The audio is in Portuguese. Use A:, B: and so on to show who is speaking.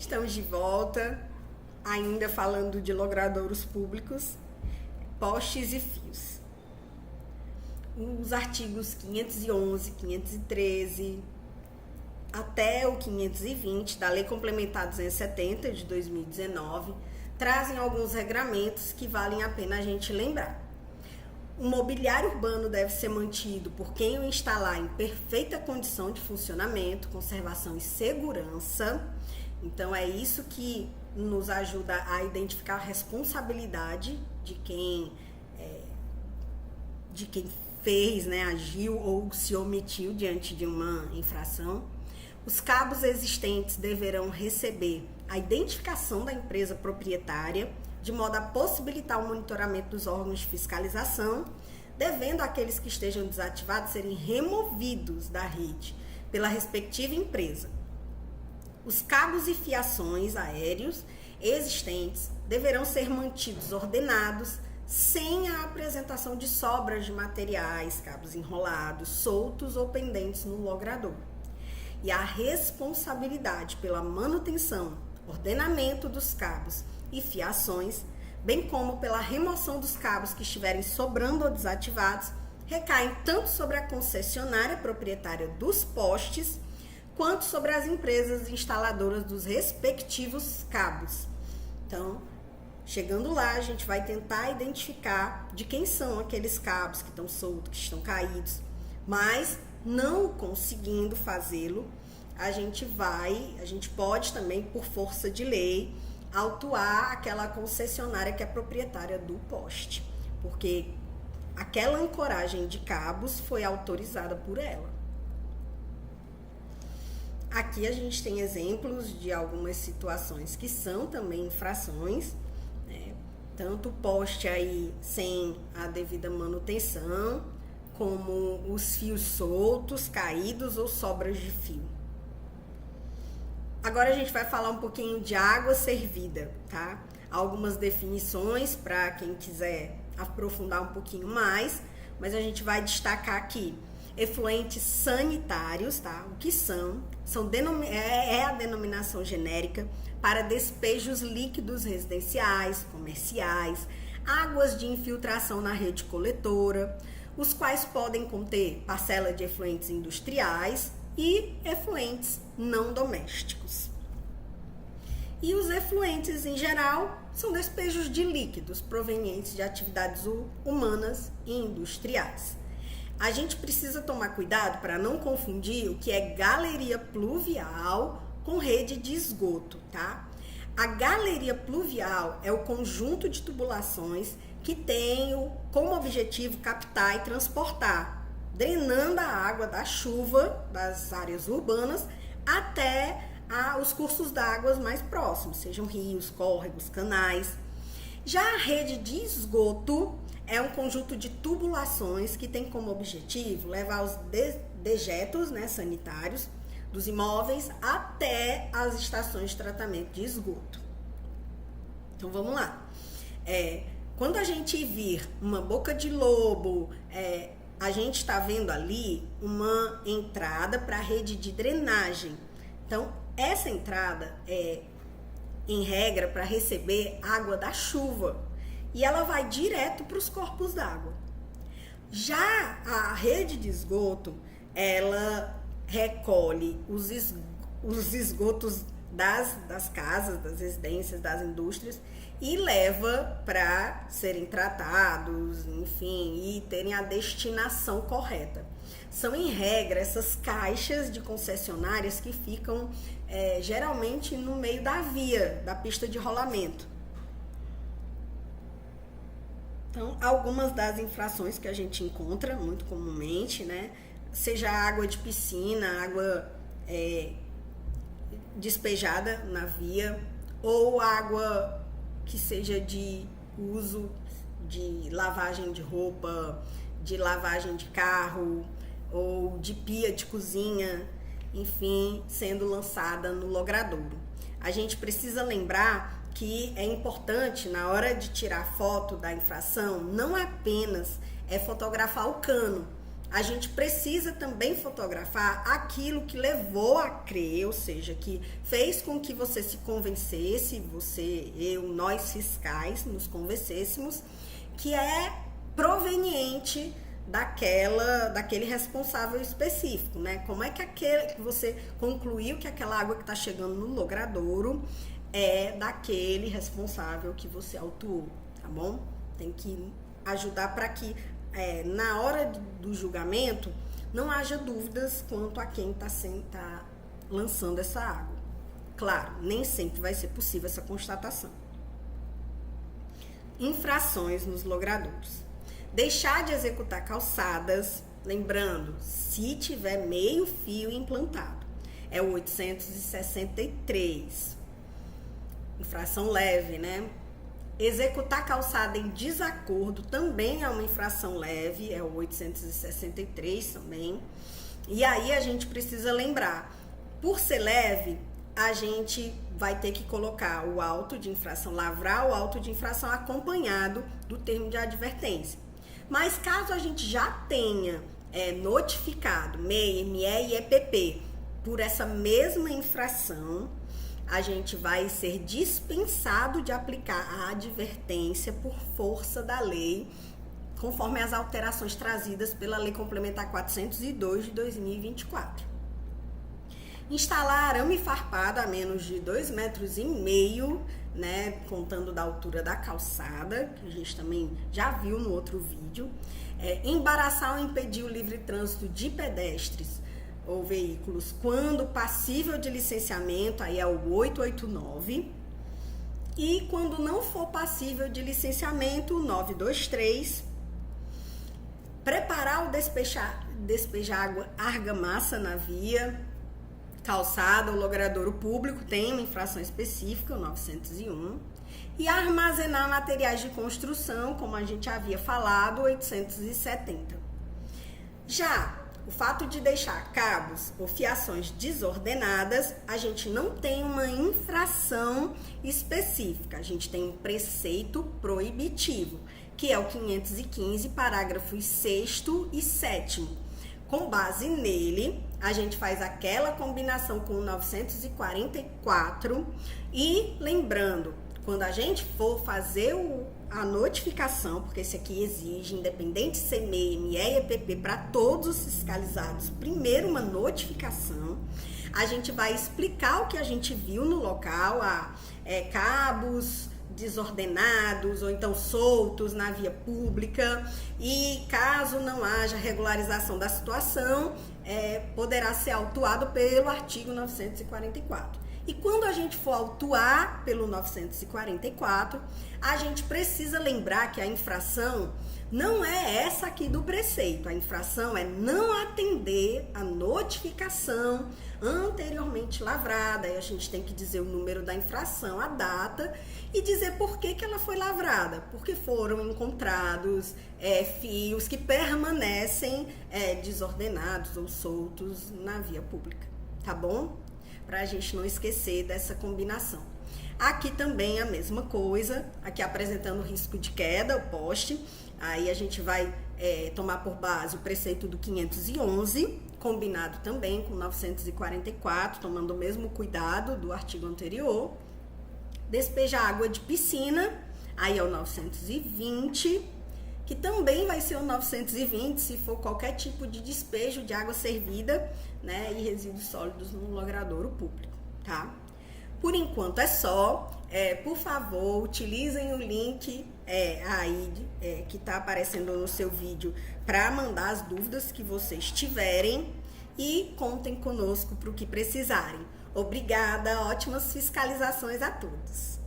A: Estamos de volta, ainda falando de logradouros públicos, postes e fios. Os artigos 511, 513, até o 520 da Lei Complementar 270 de 2019, trazem alguns regramentos que valem a pena a gente lembrar. O mobiliário urbano deve ser mantido por quem o instalar em perfeita condição de funcionamento, conservação e segurança. Então é isso que nos ajuda a identificar a responsabilidade de quem fez, agiu ou se omitiu diante de uma infração. Os cabos existentes deverão receber a identificação da empresa proprietária, de modo a possibilitar o monitoramento dos órgãos de fiscalização, devendo aqueles que estejam desativados serem removidos da rede pela respectiva empresa. Os cabos e fiações aéreos existentes deverão ser mantidos ordenados, sem a apresentação de sobras de materiais, cabos enrolados, soltos ou pendentes no logrador. E a responsabilidade pela manutenção, ordenamento dos cabos e fiações, bem como pela remoção dos cabos que estiverem sobrando ou desativados, recaem tanto sobre a concessionária proprietária dos postes, quanto sobre as empresas instaladoras dos respectivos cabos. Então, chegando lá, a gente vai tentar identificar de quem são aqueles cabos que estão soltos, que estão caídos, mas não conseguindo fazê-lo, a gente pode também, por força de lei, autuar aquela concessionária que é proprietária do poste, porque aquela ancoragem de cabos foi autorizada por ela. Aqui a gente tem exemplos de algumas situações que são também infrações, tanto o poste aí sem a devida manutenção, como os fios soltos, caídos ou sobras de fio. Agora a gente vai falar um pouquinho de água servida, tá? Algumas definições para quem quiser aprofundar um pouquinho mais, mas a gente vai destacar aqui efluentes sanitários, tá? O que são? É a denominação genérica para despejos líquidos residenciais, comerciais, águas de infiltração na rede coletora, os quais podem conter parcela de efluentes industriais e efluentes não domésticos. E os efluentes, em geral, são despejos de líquidos provenientes de atividades humanas e industriais. A gente precisa tomar cuidado para não confundir o que é galeria pluvial com rede de esgoto, tá? A galeria pluvial é o conjunto de tubulações que tem como objetivo captar e transportar, drenando a água da chuva das áreas urbanas até os cursos d'água mais próximos, sejam rios, córregos, canais. Já a rede de esgoto é um conjunto de tubulações que tem como objetivo levar os dejetos sanitários dos imóveis até as estações de tratamento de esgoto. Então vamos lá. Quando a gente vir uma boca de lobo, a gente está vendo ali uma entrada para a rede de drenagem. Então, essa entrada é, em regra, para receber água da chuva. E ela vai direto para os corpos d'água. Já a rede de esgoto, ela recolhe os esgotos das casas, das residências, das indústrias e leva para serem tratados, enfim, e terem a destinação correta. São, em regra, essas caixas de concessionárias que ficam geralmente no meio da via, da pista de rolamento. Então, algumas das infrações que a gente encontra muito comumente, seja água de piscina, água despejada na via, ou água que seja de uso de lavagem de roupa, de lavagem de carro, ou de pia de cozinha, enfim, sendo lançada no logradouro. A gente precisa lembrar que é importante, na hora de tirar foto da infração, não apenas fotografar o cano. a gente precisa também fotografar aquilo que levou a crer, ou seja, que fez com que você se convencesse, você, eu, nós fiscais nos convencêssemos, que é proveniente daquele responsável específico, né? Como é que você concluiu que aquela água que está chegando no logradouro é daquele responsável que você autuou, tá bom? Tem que ajudar para que na hora do julgamento não haja dúvidas quanto a quem está lançando essa água. Claro, nem sempre vai ser possível essa constatação. Infrações nos logradouros. Deixar de executar calçadas, lembrando, se tiver meio fio implantado, é o 863. Infração leve, né? Executar calçada em desacordo também é uma infração leve, é o 863 também. E aí a gente precisa lembrar, por ser leve, a gente vai ter que colocar o auto de infração, lavrar o auto de infração acompanhado do termo de advertência. Mas caso a gente já tenha notificado MEI, ME e EPP por essa mesma infração, a gente vai ser dispensado de aplicar a advertência por força da lei, conforme as alterações trazidas pela Lei Complementar 402 de 2024. Instalar arame farpado a menos de 2,5 metros, né, contando da altura da calçada, que a gente também já viu no outro vídeo. Embaraçar ou impedir o livre trânsito de pedestres ou veículos quando passível de licenciamento, aí é o 889, e quando não for passível de licenciamento, o 923. Preparar ou despejar água, argamassa na via, calçada ou logradouro público, tem uma infração específica, o 901, e armazenar materiais de construção, como a gente havia falado, 870. Já o fato de deixar cabos ou fiações desordenadas, a gente não tem uma infração específica, a gente tem um preceito proibitivo, que é o 515, parágrafos 6º e 7º. Com base nele, a gente faz aquela combinação com o 944 e lembrando, quando a gente for fazer a notificação, porque esse aqui exige, independente de ser MEI, ME e EPP, para todos os fiscalizados, primeiro uma notificação, a gente vai explicar o que a gente viu no local, cabos desordenados ou então soltos na via pública, e caso não haja regularização da situação, poderá ser autuado pelo artigo 944. E quando a gente for autuar pelo 944, a gente precisa lembrar que a infração não é essa aqui do preceito. A infração é não atender a notificação anteriormente lavrada. Aí a gente tem que dizer o número da infração, a data, e dizer por que ela foi lavrada. Porque foram encontrados fios que permanecem desordenados ou soltos na via pública. Tá bom? Para a gente não esquecer dessa combinação. Aqui também a mesma coisa, aqui apresentando o risco de queda, o poste. Aí a gente vai tomar por base o preceito do 511, combinado também com 944, tomando o mesmo cuidado do artigo anterior. Despejar água de piscina, aí é o 920, que também vai ser o 920 se for qualquer tipo de despejo de água servida, né, e resíduos sólidos no logradouro público, tá? Por enquanto é só. Por favor, utilizem o link aí que está aparecendo no seu vídeo para mandar as dúvidas que vocês tiverem e contem conosco para o que precisarem. Obrigada, ótimas fiscalizações a todos.